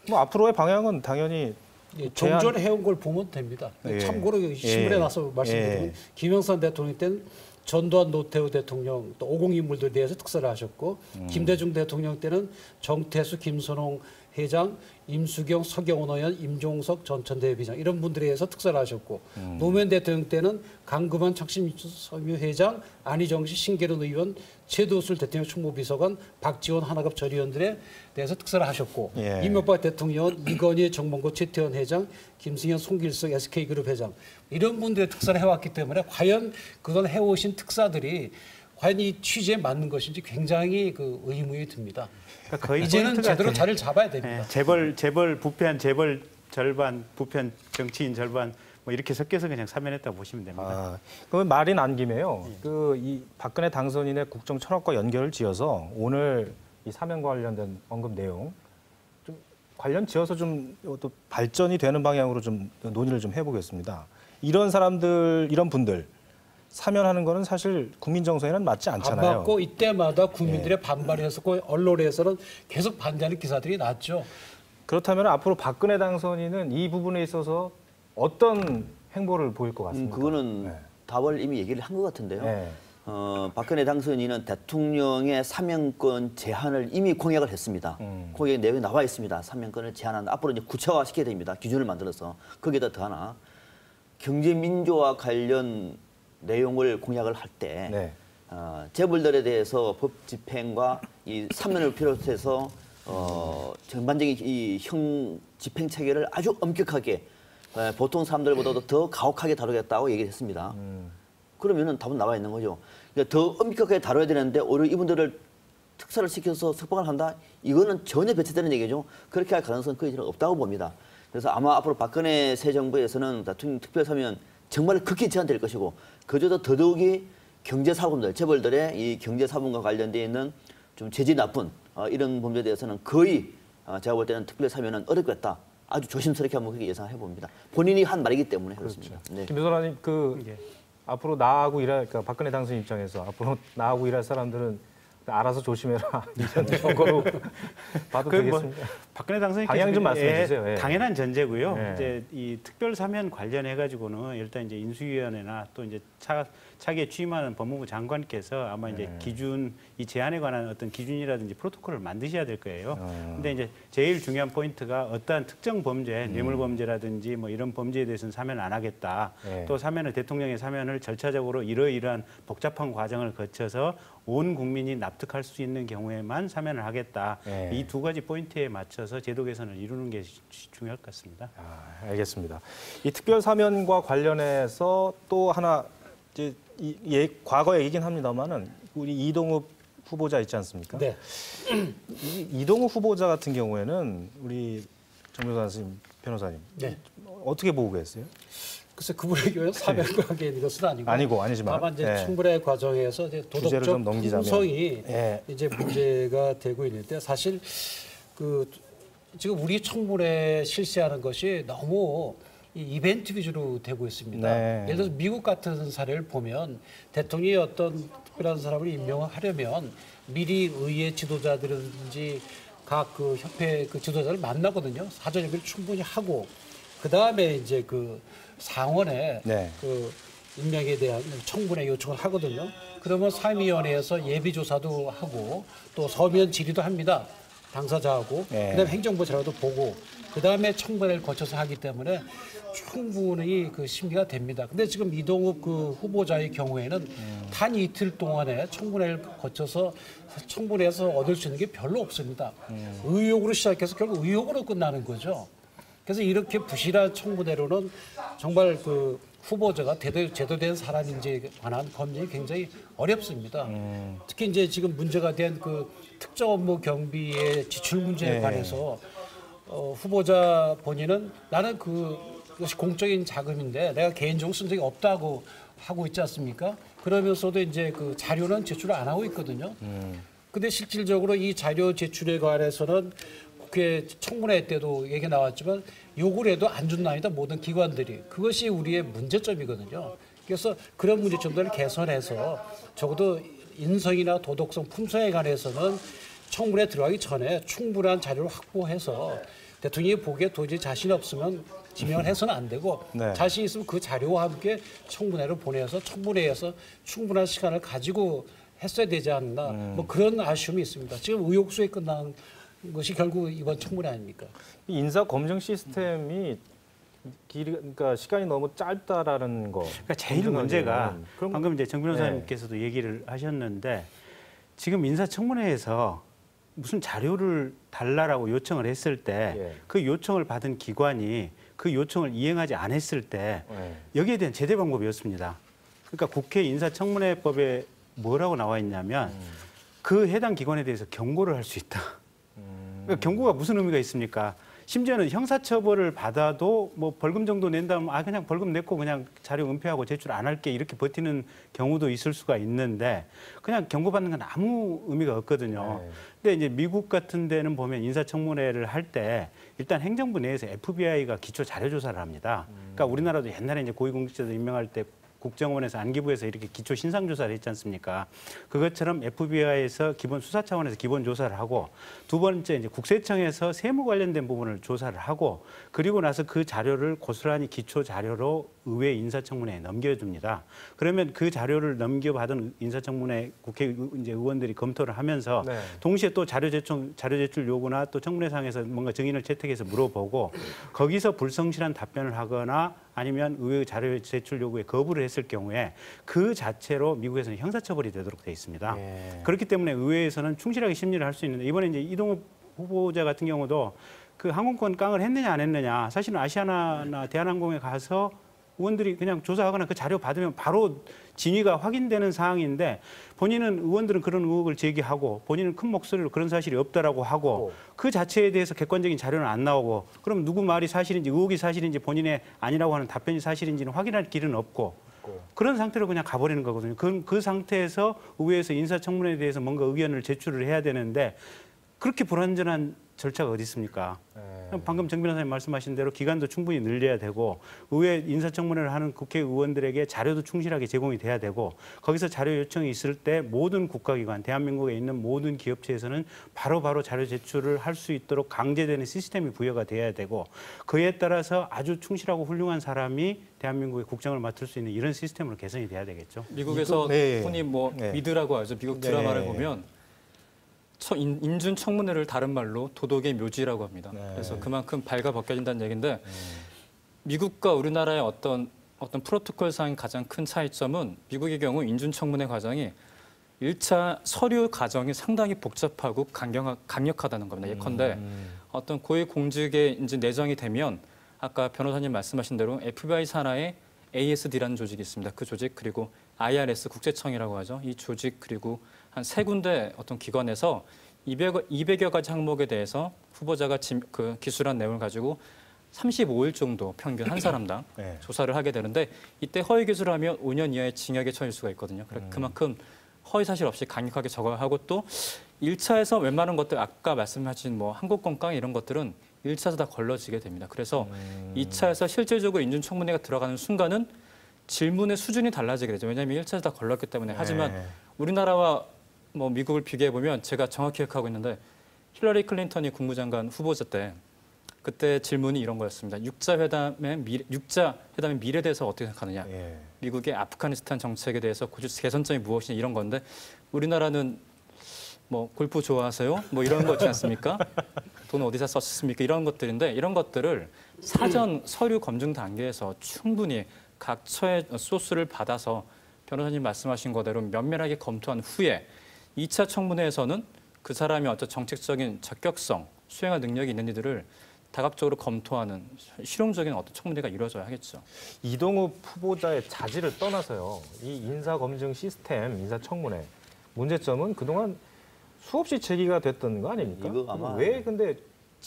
뭐 앞으로의 방향은 당연히 예, 제한- 종전 해온 걸 보면 됩니다. 예. 참고로 신문에 예. 나서 말씀드리면 예. 김영삼 대통령 때는 전두환 노태우 대통령 또 50 인물들에 대해서 특사를 하셨고 김대중 대통령 때는 정태수, 김선홍 회장, 임수경, 서경원 의원, 임종석 전 대비장 이런 분들에 의해서 특사를 하셨고 노무현 대통령 때는 강금환 척신섬유 회장, 안희정씨, 신계른 의원, 최도술 대통령 충무비서관, 박지원 하나갑 전 의원들에 대해서 특사를 하셨고 예. 이명박 대통령은 이건희 정몽고 최태원 회장, 김승현 송길석 SK그룹 회장 이런 분들의 특사를 해왔기 때문에 과연 그동안 해오신 특사들이 과연 이 취지에 맞는 것인지 굉장히 그 의문이 듭니다. 그러니까 거의 이제는 포인트가 제대로 자리를 잡아야 됩니다. 예, 재벌 부패한 재벌 절반, 부패한 정치인 절반 뭐 이렇게 섞여서 그냥 사면했다고 보시면 됩니다. 아, 그러면 말이 난 김에요. 그 이 박근혜 당선인의 국정 철학과 연결을 지어서 오늘 이 사면과 관련된 언급 내용 좀 관련 지어서 좀 또 발전이 되는 방향으로 좀 논의를 좀 해보겠습니다. 이런 사람들, 이런 분들 사면하는 거는 사실 국민 정서에는 맞지 안 않잖아요. 받고 이때마다 국민들의 반발이 했었고 언론에서는 계속 반대하는 기사들이 났죠. 그렇다면 앞으로 박근혜 당선인은 이 부분에 있어서 어떤 행보를 보일 것 같습니까? 그거는 네. 답을 이미 얘기를 한 것 같은데요. 네. 박근혜 당선인은 대통령의 사면권 제한을 이미 공약을 했습니다. 공약 내용이 나와 있습니다. 사면권을 제한한다. 앞으로 이제 구체화시켜야 됩니다. 기준을 만들어서. 거기에다 더 하나 경제 민주화 관련 내용을 공약을 할 때 네. 재벌들에 대해서 법 집행과 이 사면을 비롯해서 전반적인 이 형 집행 체계를 아주 엄격하게 보통 사람들보다도 더 가혹하게 다루겠다고 얘기를 했습니다. 그러면은 답은 나와 있는 거죠. 그러니까 더 엄격하게 다뤄야 되는데 오히려 이분들을 특사를 시켜서 석방을 한다? 이거는 전혀 배치되는 얘기죠. 그렇게 할 가능성은 거의 없다고 봅니다. 그래서 아마 앞으로 박근혜 새 정부에서는 대통령 특별사면 정말 극히 제한될 것이고 그저도 더더욱이 경제사범들, 재벌들의 이 경제사범과 관련되어 있는 좀 재질 나쁜 이런 범죄에 대해서는 거의 제가 볼 때는 특별 사면은 어렵겠다. 아주 조심스럽게 한번 그렇게 예상해 봅니다. 본인이 한 말이기 때문에 그렇습니다. 네. 김 변호사님 앞으로 나하고 일할 그러니까 박근혜 당선 입장에서 앞으로 나하고 일할 사람들은 알아서 조심해라 이런 거로 봐도 되겠습니까? 박근혜 당선인께서 방향 좀 말씀해 주세요. 예. 당연한 전제고요. 예. 이제 이 특별 사면 관련해 가지고는 일단 이제 인수위원회나 또 이제 차기에 취임하는 법무부 장관께서 아마 이제 기준 이 제안에 관한 어떤 기준이라든지 프로토콜을 만드셔야 될 거예요. 근데 이제 제일 중요한 포인트가 어떠한 특정 범죄, 뇌물 범죄라든지 뭐 이런 범죄에 대해서는 사면 안 하겠다. 예. 또 사면을 대통령의 사면을 절차적으로 이러이러한 복잡한 과정을 거쳐서 온 국민이 납득할 수 있는 경우에만 사면을 하겠다. 예. 이 두 가지 포인트에 맞춰서 제도 개선을 이루는 게 중요할 것 같습니다. 알겠습니다. 이 특별 사면과 관련해서 또 하나 이제 과거 얘기긴 합니다만은 우리 이동욱 후보자 있지 않습니까? 네. 이동욱 후보자 같은 경우에는 우리 정 변호사님 네. 어떻게 보고 계세요? 글쎄 그분의 경우에 사면과 관계 있는 것은 아니지만 다만 이제 예. 청문회 과정에서 이제 주제를 좀 도덕적 넘기자면. 풍성이 예. 이제 문제가 되고 있는데 사실 그 지금 우리 청문회 실시하는 것이 너무 이 이벤트 위주로 되고 있습니다. 네. 예를 들어서 미국 같은 사례를 보면 대통령이 어떤 특별한 사람을 임명하려면 미리 의회 지도자들이든지 각 그 협회 그 지도자를 만나거든요. 사전 협의를 충분히 하고 그 다음에 이제 그 상원에 네. 그 임명에 대한 청문회 요청을 하거든요. 그러면 상임위원회에서 예비조사도 하고 또 서면 질의도 합니다. 당사자하고 네. 그다음에 행정부 자료도 보고 그다음에 청문회를 거쳐서 하기 때문에 충분히 그 심리가 됩니다. 근데 지금 이동욱 그 후보자의 경우에는 단 이틀 동안에 청문회를 거쳐서 청문회에서 얻을 수 있는 게 별로 없습니다. 의혹으로 시작해서 결국 의혹으로 끝나는 거죠. 그래서 이렇게 부실한 청문회로는 정말 그 후보자가 제대로 된 사람인지에 관한 검증이 굉장히 어렵습니다. 특히 이제 지금 문제가 된 그 특정 업무 경비의 지출 문제에 관해서 후보자 본인은 나는 그것이 공적인 자금인데 내가 개인적으로 쓴 적이 없다고 하고 있지 않습니까? 그러면서도 이제 그 자료는 제출을 안 하고 있거든요. 근데 실질적으로 이 자료 제출에 관해서는 국회 청문회 때도 얘기 나왔지만 요구를 해도 안 준답니다. 모든 기관들이. 그것이 우리의 문제점이거든요. 그래서 그런 문제점들을 개선해서 적어도 인성이나 도덕성, 품성에 관해서는 청문회 들어가기 전에 충분한 자료를 확보해서 대통령이 보기에 도저히 자신 없으면 지명을 해서는 안 되고 네. 자신 있으면 그 자료와 함께 청문회를 보내서 청문회에서 충분한 시간을 가지고 했어야 되지 않나 뭐 그런 아쉬움이 있습니다. 지금 의혹수에 끝난 것이 결국 이번 청문회 아닙니까? 인사 검증 시스템이 그러니까 시간이 너무 짧다라는 거. 그러니까 제일 문제가 그럼- 방금 이제 정 변호사님께서도 얘기를 하셨는데 지금 인사청문회에서 무슨 자료를 달라라고 요청을 했을 때 그 요청을 받은 기관이 그 요청을 이행하지 않았을 때 여기에 대한 제대 방법이 없습니다. 그러니까 국회 인사청문회법에 뭐라고 나와 있냐면 그 해당 기관에 대해서 경고를 할 수 있다. 그러니까 경고가 무슨 의미가 있습니까? 심지어는 형사처벌을 받아도 뭐 벌금 정도 낸다면 그냥 벌금 냈고 그냥 자료 은폐하고 제출 안 할게 이렇게 버티는 경우도 있을 수가 있는데 그냥 경고받는 건 아무 의미가 없거든요. 근데 이제 미국 같은 데는 보면 인사청문회를 할 때 일단 행정부 내에서 FBI가 기초 자료 조사를 합니다. 그러니까 우리나라도 옛날에 이제 고위공직자들 임명할 때 국정원에서 안기부에서 이렇게 기초 신상 조사를 했지 않습니까? 그것처럼 FBI에서 기본 수사 차원에서 기본 조사를 하고 두 번째 이제 국세청에서 세무 관련된 부분을 조사를 하고 그리고 나서 그 자료를 고스란히 기초 자료로 의회 인사청문회에 넘겨줍니다. 그러면 그 자료를 넘겨받은 인사청문회 국회 이제 의원들이 검토를 하면서 동시에 또 자료 제출 요구나 또 청문회상에서 뭔가 증인을 채택해서 물어보고 거기서 불성실한 답변을 하거나 아니면 의회 자료 제출 요구에 거부를 했을 경우에 그 자체로 미국에서는 형사처벌이 되도록 돼 있습니다. 그렇기 때문에 의회에서는 충실하게 심리를 할 수 있는데 이번에 이제 이동욱 후보자 같은 경우도 그 항공권 깡을 했느냐 안 했느냐 사실은 아시아나나 대한항공에 가서 의원들이 그냥 조사하거나 그 자료 받으면 바로 진위가 확인되는 사항인데 본인은 의원들은 그런 의혹을 제기하고 본인은 큰 목소리로 그런 사실이 없다라고 하고 그 자체에 대해서 객관적인 자료는 안 나오고 그럼 누구 말이 사실인지 의혹이 사실인지 본인의 아니라고 하는 답변이 사실인지는 확인할 길은 없고 그런 상태로 그냥 가버리는 거거든요. 그 상태에서 의회에서 인사청문회에 대해서 뭔가 의견을 제출을 해야 되는데 그렇게 불완전한 절차가 어디 있습니까? 방금 정 변호사님 말씀하신 대로 기간도 충분히 늘려야 되고 의회 인사청문회를 하는 국회의원들에게 자료도 충실하게 제공이 돼야 되고 거기서 자료 요청이 있을 때 모든 국가기관, 대한민국에 있는 모든 기업체에서는 바로바로 자료 제출을 할 수 있도록 강제되는 시스템이 부여가 돼야 되고 그에 따라서 아주 충실하고 훌륭한 사람이 대한민국의 국정을 맡을 수 있는 이런 시스템으로 개선이 돼야 되겠죠. 미국에서 네. 흔히 뭐 네. 미드라고 하죠. 미국 네. 드라마를 보면 인준 청문회를 다른 말로 도덕의 묘지라고 합니다. 네. 그래서 그만큼 발가 벗겨진다는 얘기인데 미국과 우리나라의 어떤 프로토콜상 가장 큰 차이점은 미국의 경우 인준 청문회 과정이 1차 서류 과정이 상당히 복잡하고 강력하다는 겁니다. 예컨대 어떤 고위 공직에 이제 내정이 되면 아까 변호사님 말씀하신 대로 FBI 산하에 ASD라는 조직이 있습니다. 그 조직 그리고 IRS 국세청이라고 하죠. 이 조직 그리고 한 3군데 어떤 기관에서 200여 가지 항목에 대해서 후보자가 기술한 내용을 가지고 35일 정도 평균 한 사람당 네. 조사를 하게 되는데 이때 허위 기술하면 5년 이하의 징역에 처할 수가 있거든요. 그만큼 허위 사실 없이 강력하게 적어하고 또 1차에서 웬만한 것들 아까 말씀하신 뭐 한국건강 이런 것들은 1차에서 다 걸러지게 됩니다. 그래서 2차에서 실질적으로 인준청문회가 들어가는 순간은 질문의 수준이 달라지게 되죠. 왜냐하면 1차에서 다 걸렀기 때문에. 하지만 우리나라와 뭐 미국을 비교해 보면 제가 정확히 기억하고 있는데 힐러리 클린턴이 국무장관 후보자 때 그때 질문이 이런 거였습니다. 6자 회담의 미래에 대해서 어떻게 생각하느냐. 예. 미국의 아프가니스탄 정책에 대해서 개선점이 무엇이냐 이런 건데 우리나라는 뭐 골프 좋아하세요? 뭐 이런 거 있지 않습니까? 돈 어디서 썼습니까? 이런 것들인데 이런 것들을 사전 서류 검증 단계에서 충분히 각 처의 소스를 받아서 변호사님 말씀하신 거대로 면밀하게 검토한 후에 2차 청문회에서는 그 사람이 어떤 정책적인 적격성, 수행할 능력이 있는 이들을 다각적으로 검토하는 실용적인 어떤 청문회가 이루어져야 하겠죠. 이동욱 후보자의 자질을 떠나서요. 이 인사검증 시스템, 인사청문회 문제점은 그동안 수없이 제기가 됐던 거 아닙니까? 이거 아마 왜 근데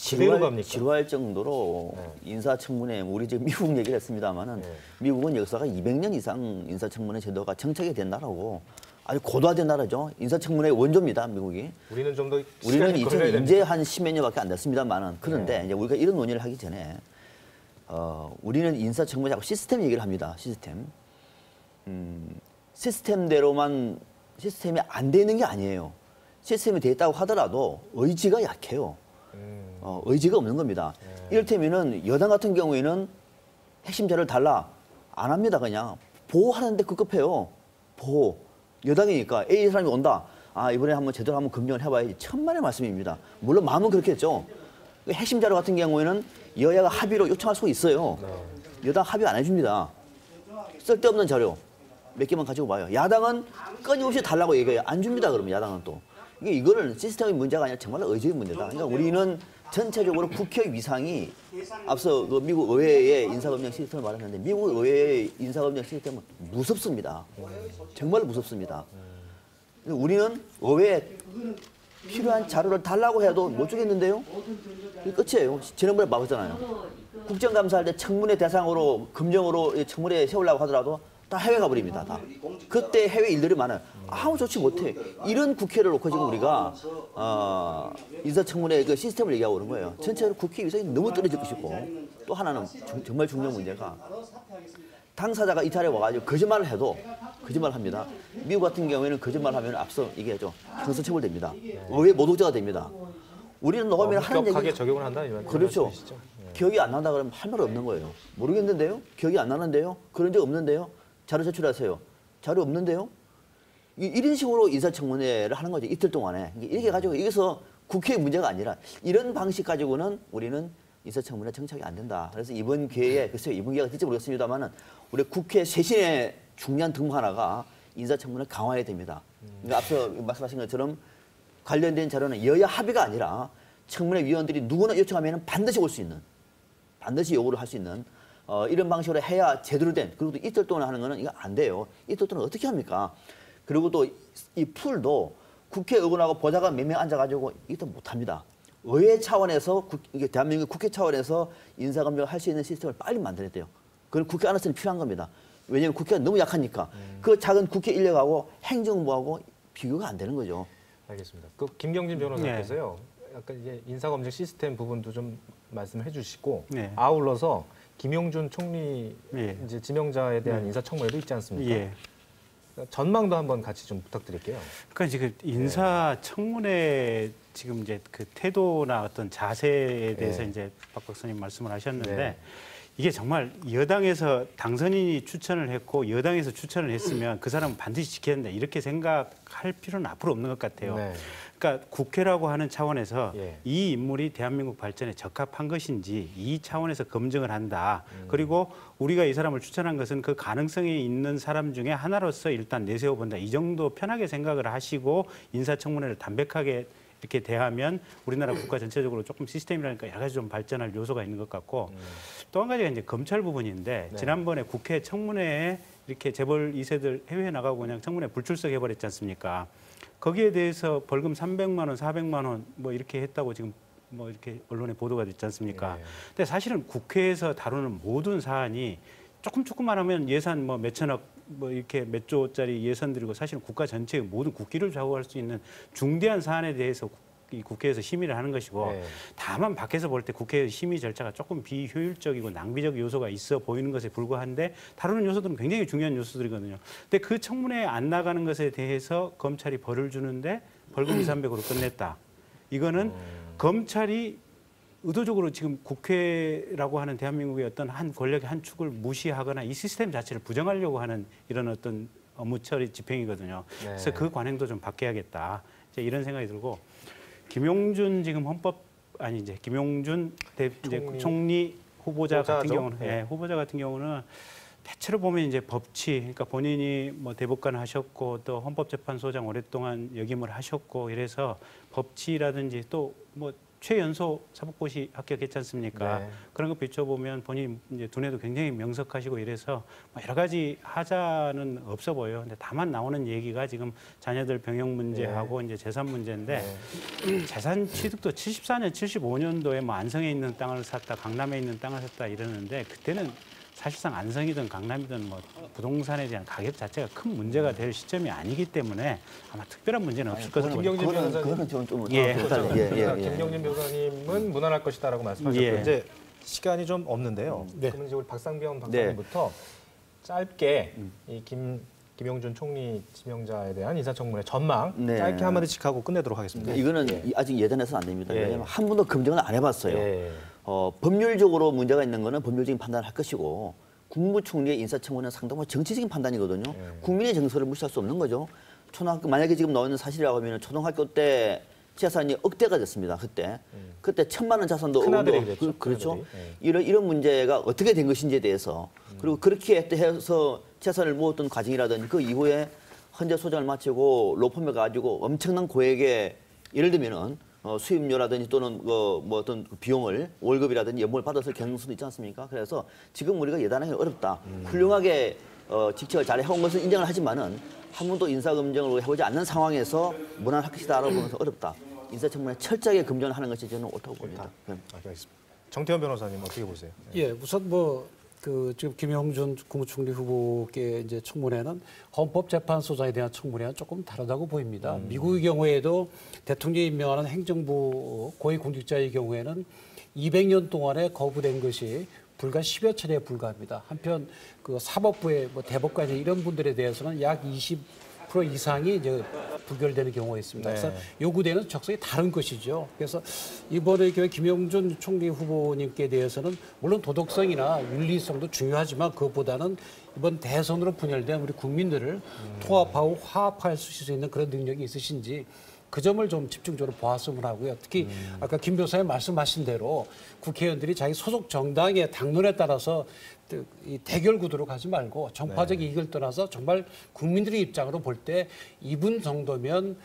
그대로 갑니까? 지루할 정도로 인사청문회, 우리 지금 미국 얘기를 했습니다만은 미국은 역사가 200년 이상 인사청문회 제도가 정착이 된 나라고 아주 고도화된 나라죠. 인사청문회 원조입니다, 미국이. 우리는 좀 더 우리는 시간이 걸려야 되는데. 이제 한 10몇 년밖에 안 됐습니다만은 그런데 이제 우리가 이런 논의를 하기 전에 우리는 인사청문회하고 시스템 얘기를 합니다. 시스템. 시스템이 안 돼 있는 게 아니에요. 시스템이 돼 있다고 하더라도 의지가 약해요. 의지가 없는 겁니다. 이를테면은 여당 같은 경우에는 핵심 자료를 달라 안 합니다. 그냥 보호하는데 급급해요. 보호. 여당이니까 A 사람이 온다. 아 이번에 한번 제대로 한번 검증을 해봐야지. 천만의 말씀입니다. 물론 마음은 그렇겠죠. 핵심 자료 같은 경우에는 여야가 합의로 요청할 수가 있어요. 여당 합의 안 해줍니다. 쓸데없는 자료 몇 개만 가지고 와요. 야당은 끊임없이 달라고 얘기해요. 안 줍니다. 그러면 야당은 또. 이거는 시스템의 문제가 아니라 정말 의지의 문제다. 그러니까 우리는 전체적으로 국회 위상이 앞서 그 미국 의회의 인사검증 시스템을 말했는데 미국 의회의 인사검증 시스템은 무섭습니다. 정말 무섭습니다. 우리는 의회에 필요한 자료를 달라고 해도 못 주겠는데요? 이게 끝이에요. 지난번에 봐봤잖아요. 국정감사할 때 청문회 대상으로 검증으로 청문회에 세우려고 하더라도 다 해외 가버립니다. 다. 그때 해외 일들이 많아요. 아무 좋지 못해. 이런 국회를 놓고 지금 우리가 인사청문회 그 시스템을 얘기하고 그런 거예요. 전체적으로 국회 위상이 너무 떨어질 것이고 또 하나는 정말 중요한 문제가 당사자가 이 자리에 와가지고 거짓말을 해도 거짓말을 합니다. 미국 같은 경우에는 거짓말하면 앞서 얘기하죠. 형사처벌됩니다. 의회 모독죄가 됩니다. 우리는 녹음이나 하는 엄격하게 얘기 적용을 한다 이런 그렇죠. 말씀이시죠? 기억이 안 난다 그러면 할 말 없는 거예요. 모르겠는데요? 기억이 안 나는데요? 그런 적 없는데요? 자료 제출하세요. 자료 없는데요? 이런 식으로 인사청문회를 하는 거죠. 이틀 동안에. 이렇게 가지고 여기서 국회의 문제가 아니라 이런 방식 가지고는 우리는 인사청문회 정착이 안 된다. 그래서 이번 기회에 글쎄요. 이번 기회가 될지 모르겠습니다만은 우리 국회 쇄신의 중요한 등 하나가 인사청문회 강화해야 됩니다. 그러니까 앞서 말씀하신 것처럼 관련된 자료는 여야 합의가 아니라 청문회 위원들이 누구나 요청하면 반드시 올 수 있는 반드시 요구를 할 수 있는 이런 방식으로 해야 제대로 된 그리고 또 이틀 동안 하는 거는 이거 안 돼요. 이틀 동안 어떻게 합니까? 그리고 또 이 풀도 국회의원하고 보좌관 몇 명 앉아가지고 이것도 못합니다. 의회 차원에서 이게 대한민국 국회 차원에서 인사검증을 할 수 있는 시스템을 빨리 만들어야 돼요. 그건 국회 안에서는 필요한 겁니다. 왜냐하면 국회가 너무 약하니까. 그 작은 국회 인력하고 행정부하고 비교가 안 되는 거죠. 알겠습니다. 그 김경진 변호사께서요. 약간 이제 인사검증 시스템 부분도 좀 말씀을 해주시고 네. 아울러서 김용준 총리 예. 이제 지명자에 대한 네. 인사청문회도 있지 않습니까? 예. 전망도 한번 같이 좀 부탁드릴게요. 그러니까 지금 인사청문회 지금 이제 그 태도나 어떤 자세에 대해서 네. 이제 박 박사님 말씀을 하셨는데 네. 이게 정말 여당에서 당선인이 추천을 했고 여당에서 추천을 했으면 그 사람은 반드시 지켜야 된다 이렇게 생각할 필요는 앞으로 없는 것 같아요. 네. 그러니까 국회라고 하는 차원에서 예. 이 인물이 대한민국 발전에 적합한 것인지 이 차원에서 검증을 한다. 그리고 우리가 이 사람을 추천한 것은 그 가능성이 있는 사람 중에 하나로서 일단 내세워 본다. 이 정도 편하게 생각을 하시고 인사청문회를 담백하게 이렇게 대하면 우리나라 국가 전체적으로 조금 시스템이라니까 여러 가지 좀 발전할 요소가 있는 것 같고 또 한 가지가 이제 검찰 부분인데 네. 지난번에 국회 청문회에 이렇게 재벌 2세들 해외에 나가고 그냥 청문회 불출석해 버렸지 않습니까? 거기에 대해서 벌금 300만 원, 400만 원 뭐 이렇게 했다고 지금 뭐 이렇게 언론에 보도가 됐지 않습니까? 네. 근데 사실은 국회에서 다루는 모든 사안이 조금만 하면 예산 뭐 몇천억 뭐 이렇게 몇 조짜리 예산 들이고 사실은 국가 전체의 모든 국기를 좌우할 수 있는 중대한 사안에 대해서 이 국회에서 심의를 하는 것이고 네. 다만 밖에서 볼 때 국회의 심의 절차가 조금 비효율적이고 낭비적 요소가 있어 보이는 것에 불과한데 다루는 요소들은 굉장히 중요한 요소들이거든요. 근데 그 청문회에 안 나가는 것에 대해서 검찰이 벌을 주는데 벌금 2, 300으로 끝냈다. 이거는 검찰이 의도적으로 지금 국회라고 하는 대한민국의 어떤 한 권력의 한 축을 무시하거나 이 시스템 자체를 부정하려고 하는 이런 어떤 업무 처리 집행이거든요. 네. 그래서 그 관행도 좀 바뀌어야겠다. 이제 이런 생각이 들고 김용준 지금 김용준 이제 총리 후보자 같은 후보자죠. 경우는 네. 후보자 같은 경우는 대체로 보면 이제 법치, 그러니까 본인이 뭐 대법관 하셨고 또 헌법재판소장 오랫동안 역임을 하셨고 이래서 법치라든지 또 뭐 최연소 사법고시 합격했지 않습니까? 네. 그런 거 비춰보면 본인 이제 두뇌도 굉장히 명석하시고 이래서 뭐 여러 가지 하자는 없어 보여요. 근데 다만 나오는 얘기가 지금 자녀들 병역 문제하고 이제 재산 문제인데 재산 취득도 74년, 75년도에 뭐 안성에 있는 땅을 샀다, 강남에 있는 땅을 샀다 이러는데 그때는 사실상 안성이든 강남이든 뭐 부동산에 대한 가격 자체가 큰 문제가 될 시점이 아니기 때문에 아마 특별한 문제는 없을 것으로 보입니다. 김경진 변호사님. 그거는 좀 예. 김경진 변호사님은 무난할 것이다라고 말씀하셨고 예. 이제 시간이 좀 없는데요. 네. 그러면 이제 우리 박상병 박사님부터 짧게 이 김용준 총리 지명자에 대한 인사청문회 전망 네. 짧게 한마디씩 하고 끝내도록 하겠습니다. 이거는 아직 예단해서는 안 됩니다. 예. 왜냐하면 한 번도 검증을 안 해봤어요. 예. 법률적으로 문제가 있는 거는 법률적인 판단을 할 것이고 국무총리의 인사청문회는 상당히 정치적인 판단이거든요. 국민의 정서를 무시할 수 없는 거죠. 초등학교 만약에 지금 나와 있는 사실이라고 하면 초등학교 때 재산이 억대가 됐습니다. 그때 1,000만 원 자산도 큰아들이 그랬죠. 그렇죠. 큰아들이. 이런 문제가 어떻게 된 것인지에 대해서 그리고 그렇게 해서 재산을 모았던 과정이라든지 그 이후에 헌재 소장을 마치고 로펌에 가지고 엄청난 고액의 예를 들면은 수임료라든지 또는 뭐 어떤 비용을 월급이라든지 연봉을 받았을 가능성도 있지 않습니까? 그래서 지금 우리가 예단하기 어렵다. 훌륭하게 직책을 잘 해온 것은 인정을 하지만은 한 번도 인사검증을 해보지 않는 상황에서 무난할 것이다라고 보면서 어렵다. 인사청문회 철저하게 검증을 하는 것이 저는 옳다고 봅니다. 알겠습니다. 정태현 변호사님 어떻게 보세요? 예, 우선 지금 김용준 국무총리 후보께 이제 청문회는 헌법재판소장에 대한 청문회와 조금 다르다고 보입니다. 미국의 경우에도 대통령이 임명하는 행정부 고위공직자의 경우에는 200년 동안에 거부된 것이 불과 10여 차례에 불과합니다. 한편 그 사법부의 대법관이 이런 분들에 대해서는 약 20% 이상이 이제 부결되는 경우가 있습니다. 네. 그래서 요구되는 적성이 다른 것이죠. 그래서 이번에 김용준 총리 후보님께 대해서는 물론 도덕성이나 윤리성도 중요하지만 그것보다는 이번 대선으로 분열된 우리 국민들을 통합하고 화합할 수 있는 그런 능력이 있으신지 그 점을 좀 집중적으로 보았으면 하고요. 특히 아까 김 변호사님 말씀하신 대로 국회의원들이 자기 소속 정당의 당론에 따라서 이 대결 구도로 가지 말고 정파적 이익을 떠나서 정말 국민들의 입장으로 볼 때 이분 정도면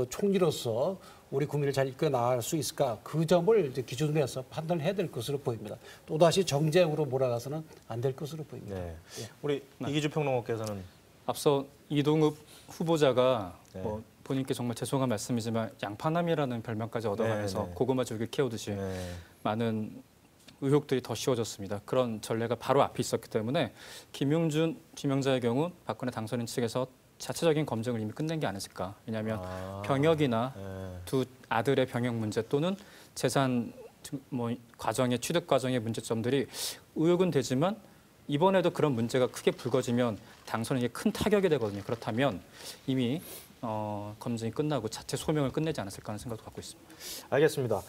총리로서 우리 국민을 잘 이끌어 나갈 수 있을까 그 점을 이제 기준으로 해서 판단을 해야 될 것으로 보입니다. 또다시 정쟁으로 몰아가서는 안 될 것으로 보입니다. 네. 우리 이기주 평론가께서는 앞서 이동욱 후보자가 네. 본인께 정말 죄송한 말씀이지만 양파남이라는 별명까지 얻어가면서 네. 고구마 줄기 키우듯이 네. 많은 의혹들이 더 쉬워졌습니다. 그런 전례가 바로 앞에 있었기 때문에 김용준 지명자의 경우 박근혜 당선인 측에서 자체적인 검증을 이미 끝낸 게 아니었을까. 왜냐하면 병역이나 두 아들의 병역 문제 또는 재산 뭐 과정의 취득 과정의 문제점들이 의혹은 되지만 이번에도 그런 문제가 크게 불거지면 당선인에게 큰 타격이 되거든요. 그렇다면 이미 검증이 끝나고 자체 소명을 끝내지 않았을까 하는 생각도 갖고 있습니다. 알겠습니다.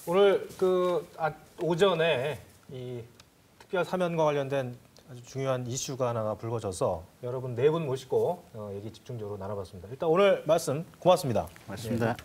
오늘 오전에 이 특별 사면과 관련된 아주 중요한 이슈가 하나가 불거져서 여러분 네 분 모시고 얘기 집중적으로 나눠봤습니다. 일단 오늘 말씀 고맙습니다. 맞습니다.